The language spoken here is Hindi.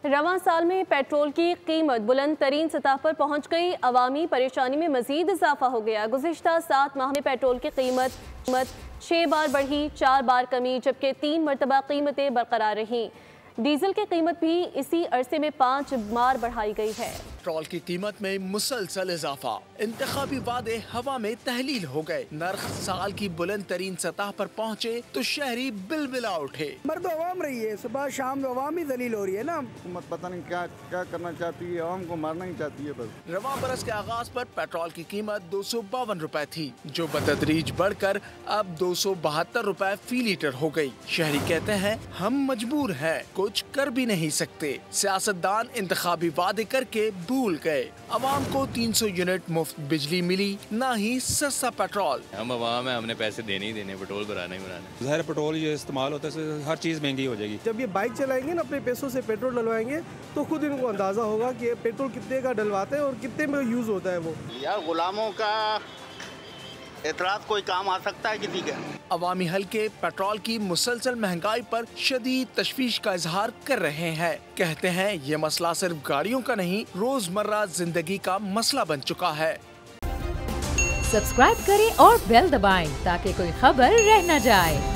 रवां साल में पेट्रोल की कीमत बुलंद तरीन सतह पर पहुंच गई। अवामी परेशानी में मजीद इजाफा हो गया। गुज़िश्ता 7 माह में पेट्रोल की कीमत 6 बार बढ़ी, 4 बार कमी, जबकि 3 मरतबा कीमतें बरकरार रहीं। डीजल की कीमत भी इसी अरसे में 5 बार बढ़ाई गई है। पेट्रोल की कीमत में मुसलसल इजाफा, इंतखाबी वादे हवा में तहलील हो गए। नर्ख साल की बुलंद तरीन सतह पर पहुँचे तो शहरी बिलबिला उठे। मर्द अवाम रही है, सुबह शाम अवाम ही दलील हो रही है ना। हुकूमत पता नहीं क्या क्या करना चाहती है, अवाम को मारना ही चाहती है बस। रवां बरस के आगाज पर पेट्रोल की कीमत 252 रुपए थी, जो बतदरीज बढ़कर अब 272 रुपए फी लीटर हो गई। शहरी कहते हैं हम मजबूर हैं, कुछ कर भी नहीं सकते। सियासतदान इंतखाबी वादे करके भूल गए। अवाम को 300 यूनिट मुफ्त बिजली मिली, ना ही सस्ता पेट्रोल। हम अवाम है, हमने पैसे देने ही देने, पेट्रोल भराना ही भराना। ज़ाहिर पेट्रोल ये इस्तेमाल होता है, हर चीज़ महंगी हो जाएगी। जब ये बाइक चलाएंगे ना, अपने पैसों से पेट्रोल डलवाएंगे तो खुद इनको अंदाजा होगा कि पेट्रोल कितने का डलवाते हैं और कितने में यूज होता है। वो यार गुलामों का एतराज कोई काम आ सकता है किसी का। अवामी हल्के पेट्रोल की मुसलसल महंगाई पर शदीद तशवीश का इजहार कर रहे हैं। कहते हैं ये मसला सिर्फ गाड़ियों का नहीं, रोजमर्रा जिंदगी का मसला बन चुका है। सब्सक्राइब करें और बेल दबाएं ताकि कोई खबर रह न जाए।